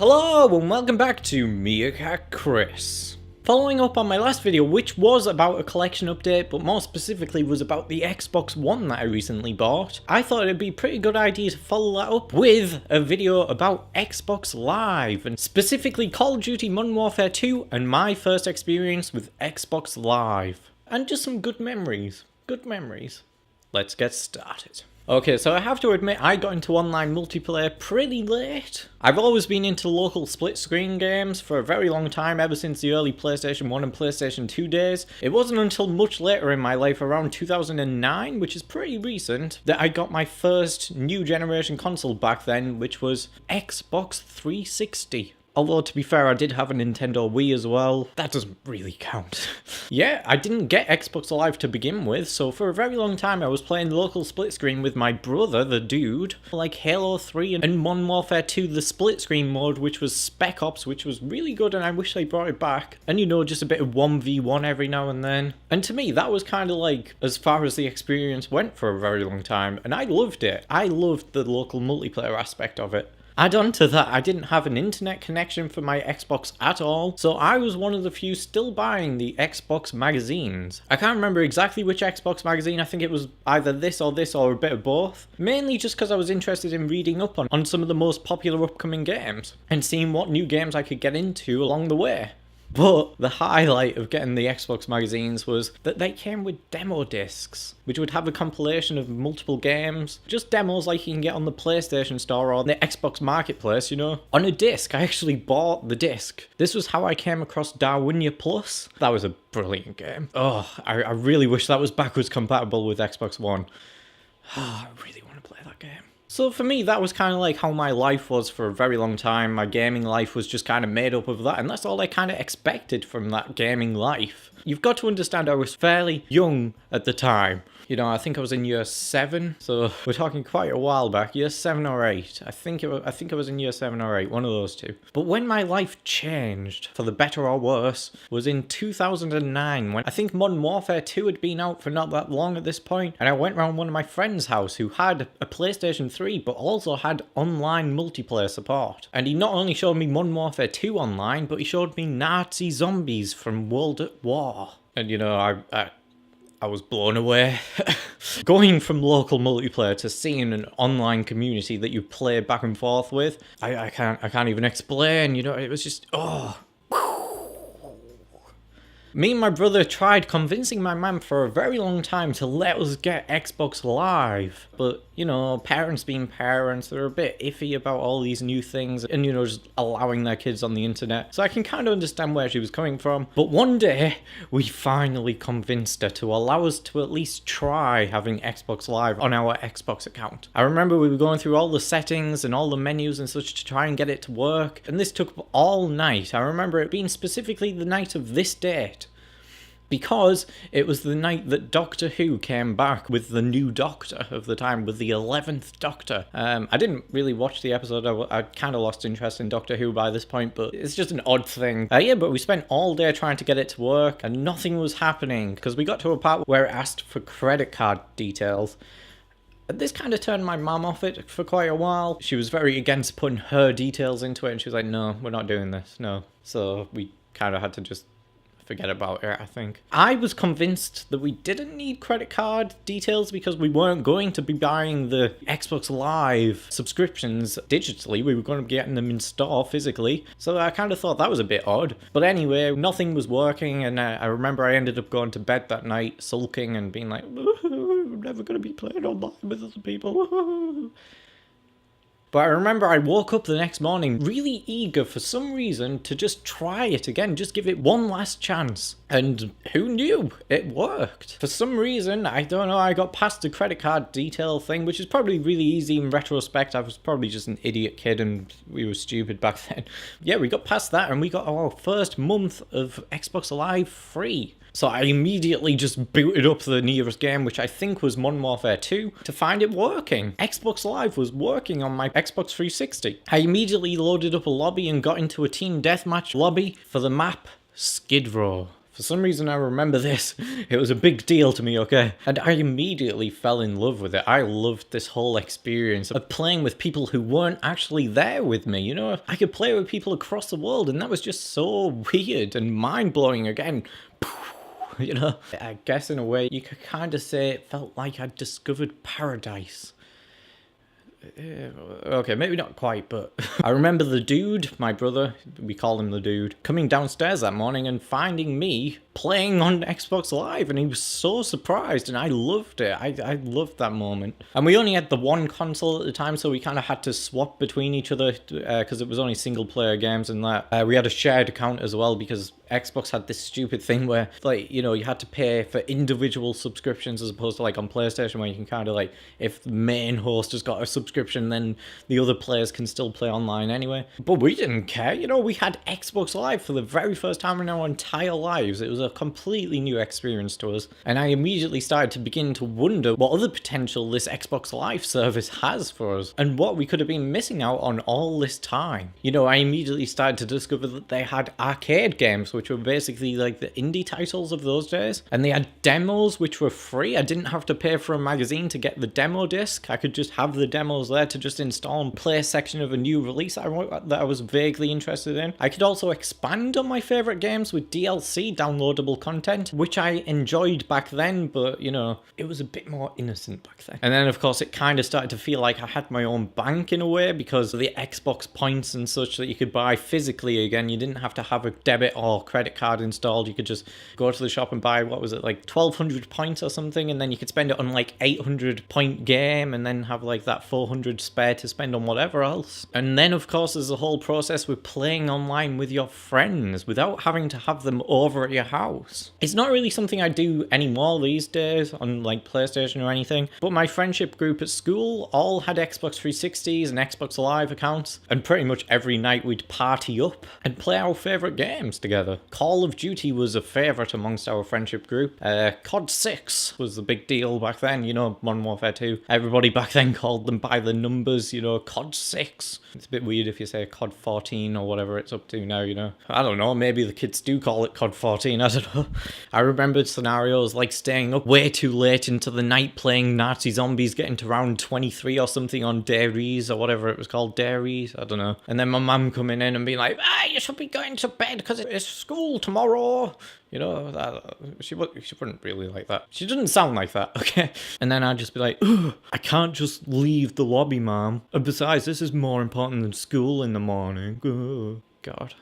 Hello and welcome back to Meerkat Chris. Following up on my last video, which was about a collection update, but more specifically was about the Xbox One that I recently bought, I thought it'd be a pretty good idea to follow that up with a video about Xbox Live, and specifically Call of Duty Modern Warfare 2 and my first experience with Xbox Live. And just some good memories. Good memories. Let's get started. Okay, so I have to admit I got into online multiplayer pretty late. I've always been into local split screen games for a very long time, ever since the early PlayStation 1 and PlayStation 2 days. It wasn't until much later in my life, around 2009, which is pretty recent, that I got my first new generation console back then, which was Xbox 360. Although, to be fair, I did have a Nintendo Wii as well. That doesn't really count. Yeah, I didn't get Xbox Live to begin with, so for a very long time I was playing local split screen with my brother, the dude, like Halo 3 and Modern Warfare 2, the split screen mode, which was Spec Ops, which was really good, and I wish they brought it back. And you know, just a bit of 1v1 every now and then. And to me, that was kind of like as far as the experience went for a very long time, and I loved it. I loved the local multiplayer aspect of it. Add on to that, I didn't have an internet connection for my Xbox at all, so I was one of the few still buying the Xbox magazines. I can't remember exactly which Xbox magazine, I think it was either this or a bit of both. Mainly just because I was interested in reading up on some of the most popular upcoming games, and seeing what new games I could get into along the way. But the highlight of getting the Xbox magazines was that they came with demo discs, which would have a compilation of multiple games. Just demos like you can get on the PlayStation Store or the Xbox Marketplace, you know. On a disc, I actually bought the disc. This was how I came across Darwinia Plus. That was a brilliant game. Oh, I really wish that was backwards compatible with Xbox One. I really want to play that game. So for me, that was kind of like how my life was for a very long time. My gaming life was just kind of made up of that, and that's all I kind of expected from that gaming life. You've got to understand I was fairly young at the time. You know, I think I was in year 7, so we're talking quite a while back, year 7 or 8. I think I was in year 7 or 8, one of those two. But when my life changed, for the better or worse, was in 2009, when I think Modern Warfare 2 had been out for not that long at this point, and I went round one of my friend's house who had a PlayStation 3, but also had online multiplayer support. And he not only showed me Modern Warfare 2 online, but he showed me Nazi zombies from World at War. And you know, I was blown away. Going from local multiplayer to seeing an online community that you play back and forth with, I can't even explain, you know, it was just, oh. Me and my brother tried convincing my mum for a very long time to let us get Xbox Live, but, you know, parents being parents, they're a bit iffy about all these new things and, you know, just allowing their kids on the internet. So I can kind of understand where she was coming from. But one day, we finally convinced her to allow us to at least try having Xbox Live on our Xbox account. I remember we were going through all the settings and all the menus and such to try and get it to work, and this took all night. I remember it being specifically the night of this date, because it was the night that Doctor Who came back with the new Doctor of the time, with the 11th Doctor. I didn't really watch the episode. I kind of lost interest in Doctor Who by this point, but it's just an odd thing. Yeah, but we spent all day trying to get it to work, and nothing was happening, because we got to a part where it asked for credit card details. This kind of turned my mum off it for quite a while. She was very against putting her details into it, and she was like, no, we're not doing this, no. So we kind of had to just forget about it, I think. I was convinced that we didn't need credit card details because we weren't going to be buying the Xbox Live subscriptions digitally. We were going to be getting them in store physically. So I kind of thought that was a bit odd. But anyway, nothing was working, and I remember I ended up going to bed that night sulking and being like, I'm never going to be playing online with other people. But I remember I woke up the next morning really eager for some reason to just try it again, just give it one last chance. And who knew? It worked. For some reason, I don't know, I got past the credit card detail thing, which is probably really easy in retrospect. I was probably just an idiot kid and we were stupid back then. Yeah, we got past that and we got our first month of Xbox Live free. So I immediately just booted up the nearest game, which I think was Modern Warfare 2, to find it working. Xbox Live was working on my Xbox 360. I immediately loaded up a lobby and got into a team deathmatch lobby for the map Skid Row. For For some reason I remember this. It was a big deal to me, okay? And I immediately fell in love with it. I loved this whole experience of playing with people who weren't actually there with me, you know? I could play with people across the world, and that was just so weird and mind-blowing again. You know? I guess in a way you could kind of say it felt like I'd discovered paradise. Okay, maybe not quite, but I remember the dude, my brother, we call him the dude, coming downstairs that morning and finding me playing on Xbox Live, and he was so surprised, and I loved it. I loved that moment. And we only had the one console at the time, so we kind of had to swap between each other because it was only single player games and that. We had a shared account as well because Xbox had this stupid thing where, like, you know, you had to pay for individual subscriptions as opposed to like on PlayStation where you can kind of like, if the main host has got a subscription, then the other players can still play online anyway. But we didn't care, you know, we had Xbox Live for the very first time in our entire lives. It was a completely new experience to us. And I immediately started to begin to wonder what other potential this Xbox Live service has for us and what we could have been missing out on all this time. You know, I immediately started to discover that they had arcade games, which were basically like the indie titles of those days. And they had demos which were free. I didn't have to pay for a magazine to get the demo disc. I could just have the demos there to just install and play a section of a new release that I was vaguely interested in. I could also expand on my favorite games with DLC, downloadable content, which I enjoyed back then, but you know, it was a bit more innocent back then. And then of course it kind of started to feel like I had my own bank in a way because of the Xbox points and such that you could buy physically again. You didn't have to have a debit or credit card installed. You could just go to the shop and buy, what was it, like 1200 points or something, and then you could spend it on like 800 point game and then have like that 400 spare to spend on whatever else. And then of course there's the whole process with playing online with your friends without having to have them over at your house. It's not really something I do anymore these days on like PlayStation or anything, but my friendship group at school all had Xbox 360s and Xbox Live accounts, and pretty much every night we'd party up and play our favourite games together. Call of Duty was a favourite amongst our friendship group. CoD 6 was the big deal back then, you know, Modern Warfare 2. Everybody back then called them by the numbers, you know, CoD 6. It's a bit weird if you say CoD 14 or whatever it's up to now, you know. I don't know, maybe the kids do call it CoD 14, I don't know. I remembered scenarios like staying up way too late into the night playing Nazi Zombies, getting to round 23 or something on Dairies or whatever it was called, Dairies, I don't know. And then my mum coming in and being like, you should be going to bed because it's school tomorrow. You know, she wouldn't really like that. She doesn't sound like that, okay? And then I'd just be like, I can't just leave the lobby, ma'am. And besides, this is more important than school in the morning. Oh, God.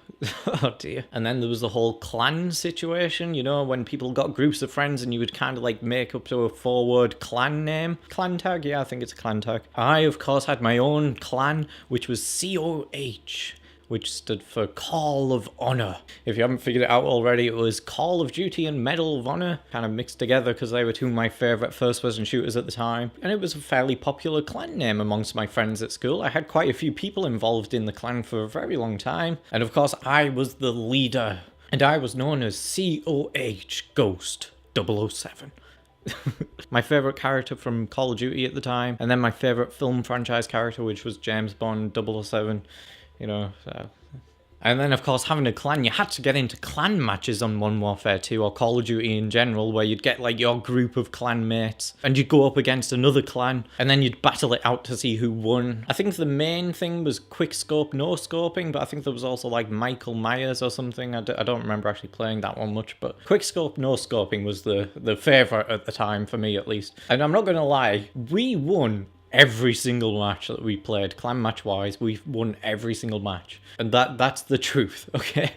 Oh, dear. And then there was the whole clan situation, you know, when people got groups of friends and you would kind of like make up to a forward clan name. Clan tag? Yeah, I think it's a clan tag. I, of course, had my own clan, which was COH. Which stood for Call of Honor. If you haven't figured it out already, it was Call of Duty and Medal of Honor, kind of mixed together because they were two of my favourite first-person shooters at the time. And it was a fairly popular clan name amongst my friends at school. I had quite a few people involved in the clan for a very long time. And of course, I was the leader. And I was known as COH Ghost 007. My favourite character from Call of Duty at the time. And then my favourite film franchise character, which was James Bond 007. You know, so. And then, of course, having a clan, you had to get into clan matches on Modern Warfare 2 or Call of Duty in general, where you'd get, like, your group of clan mates, and you'd go up against another clan, and then you'd battle it out to see who won. I think the main thing was quick scope, no scoping, but I think there was also, like, Michael Myers or something. I don't remember actually playing that one much, but quick scope, no scoping was the favourite at the time, for me at least. And I'm not going to lie, we won every single match that we played, clan match wise, we've won every single match. And that's the truth, okay?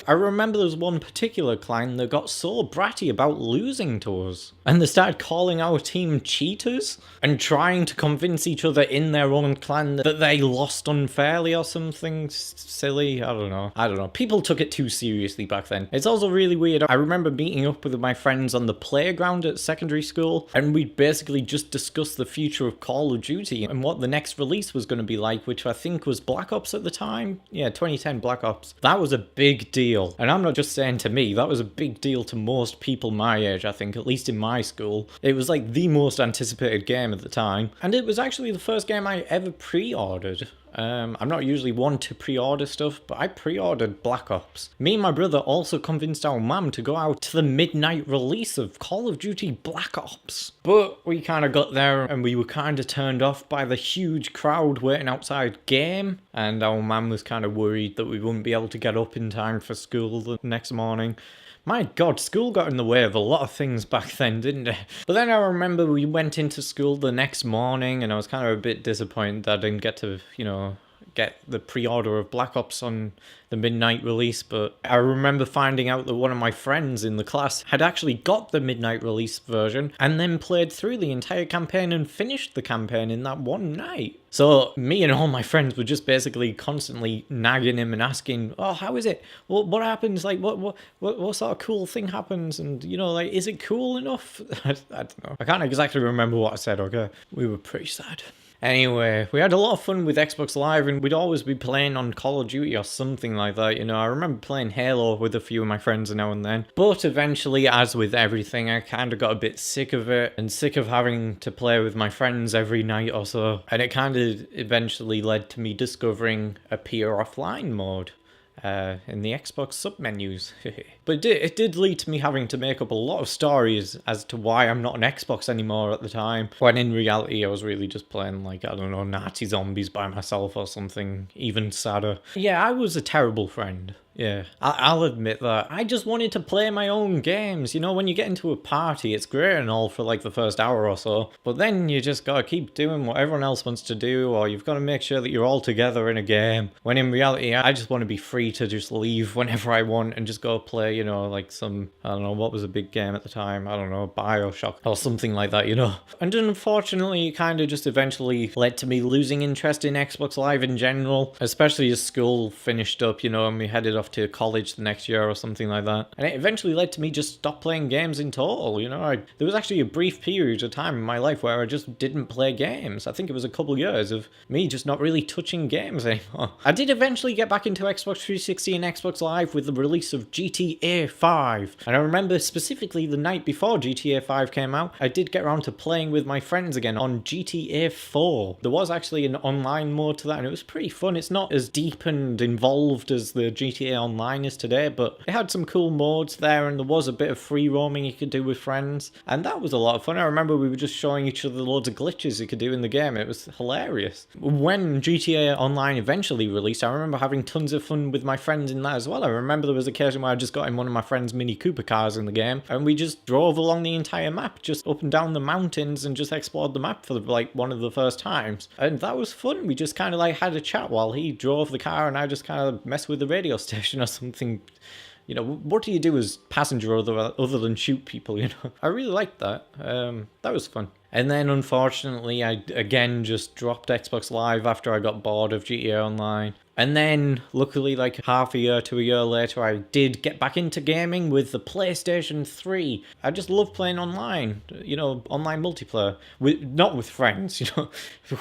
I remember there was one particular clan that got so bratty about losing to us. And they started calling our team cheaters and trying to convince each other in their own clan that they lost unfairly or something silly. I don't know. People took it too seriously back then. It's also really weird. I remember meeting up with my friends on the playground at secondary school, and we'd basically just discuss the future of Call of Duty and what the next release was going to be like, which I think was Black Ops at the time. Yeah, 2010 Black Ops. That was a big deal. And I'm not just saying to me, that was a big deal to most people my age, I think, at least in my school. It was like the most anticipated game at the time. And it was actually the first game I ever pre-ordered. I'm not usually one to pre-order stuff, but I pre-ordered Black Ops. Me and my brother also convinced our mum to go out to the midnight release of Call of Duty Black Ops. But we kind of got there and we were kind of turned off by the huge crowd waiting outside game. And our mum was kind of worried that we wouldn't be able to get up in time for school the next morning. My god, school got in the way of a lot of things back then, didn't it? But then I remember we went into school the next morning and I was kind of a bit disappointed that I didn't get to, you know, get the pre-order of Black Ops on the midnight release, but I remember finding out that one of my friends in the class had actually got the midnight release version and then played through the entire campaign and finished the campaign in that one night. So me and all my friends were just basically constantly nagging him and asking, oh, how is it? What happens? Like, what sort of cool thing happens? And, you know, like, is it cool enough? I don't know. I can't exactly remember what I said, okay? We were pretty sad. Anyway, we had a lot of fun with Xbox Live and we'd always be playing on Call of Duty or something like that, you know. I remember playing Halo with a few of my friends now and then. But eventually, as with everything, I kind of got a bit sick of it and sick of having to play with my friends every night or so. And it kind of eventually led to me discovering a peer offline mode in the Xbox submenus. But it did lead to me having to make up a lot of stories as to why I'm not on Xbox anymore at the time, when in reality I was really just playing, like, I don't know, Nazi zombies by myself or something even sadder. Yeah, I was a terrible friend. Yeah, I'll admit that. I just wanted to play my own games. You know, when you get into a party, it's great and all for like the first hour or so, but then you just gotta keep doing what everyone else wants to do, or you've got to make sure that you're all together in a game. When in reality, I just want to be free to just leave whenever I want and just go play, you know, like some, I don't know, what was a big game at the time? I don't know, BioShock or something like that, you know? And unfortunately, it kind of just eventually led to me losing interest in Xbox Live in general, especially as school finished up, you know, and we headed off to college the next year or something like that. And it eventually led to me just stop playing games in total, you know. There was actually a brief period of time in my life where I just didn't play games. I think it was a couple years of me just not really touching games anymore. I did eventually get back into Xbox 360 and Xbox Live with the release of GTA 5. And I remember specifically the night before GTA 5 came out, I did get around to playing with my friends again on GTA 4. There was actually an online mode to that and it was pretty fun. It's not as deep and involved as the GTA Online is today, but it had some cool modes there and there was a bit of free roaming you could do with friends, and that was a lot of fun. I remember we were just showing each other loads of glitches you could do in the game. It was hilarious. When GTA Online eventually released, I remember having tons of fun with my friends in that as well. I remember there was an occasion where I just got in one of my friend's Mini Cooper cars in the game and we just drove along the entire map, just up and down the mountains, and just explored the map for like one of the first times, and that was fun. We just kind of like had a chat while he drove the car and I just kind of messed with the radio station or something. You know, what do you do as passenger other than shoot people, you know? I really liked that. That was fun. And then unfortunately I again just dropped Xbox Live after I got bored of GTA Online. And then luckily, like half a year to a year later, I did get back into gaming with the PlayStation 3. I just love playing online, you know, online multiplayer. Not with friends, you know.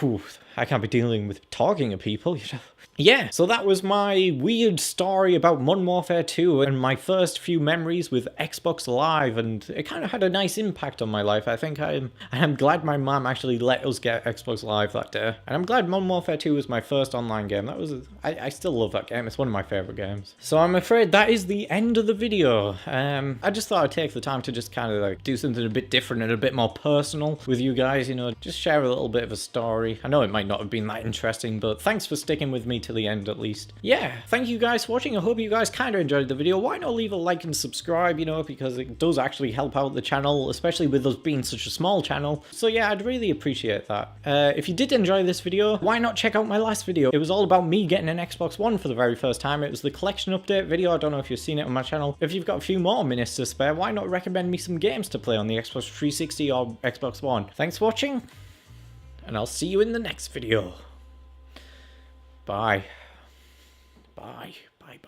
Ooh, I can't be dealing with talking to people, you know. Yeah, so that was my weird story about Modern Warfare 2 and my first few memories with Xbox Live, and it kind of had a nice impact on my life. I think I'm glad my mum actually let us get Xbox Live that day, and I'm glad Modern Warfare 2 was my first online game. That was, I still love that game. It's one of my favorite games. So I'm afraid that is the end of the video. I just thought I'd take the time to just kind of like do something a bit different and a bit more personal with you guys, you know, just share a little bit of a story. I know it might not have been that interesting, but thanks for sticking with me to the end at least. Yeah, thank you guys for watching. I hope you guys kind of enjoyed the video. Why not leave a like and subscribe, you know, because it does actually help out the channel, especially with us being such a small channel. So yeah, I'd really appreciate that. If you did enjoy this video, why not check out my last video? It was all about me getting an Xbox One for the very first time. It was the collection update video. I don't know if you've seen it on my channel. If you've got a few more minutes to spare, why not recommend me some games to play on the Xbox 360 or Xbox One? Thanks for watching, and I'll see you in the next video. Bye. Bye. Bye.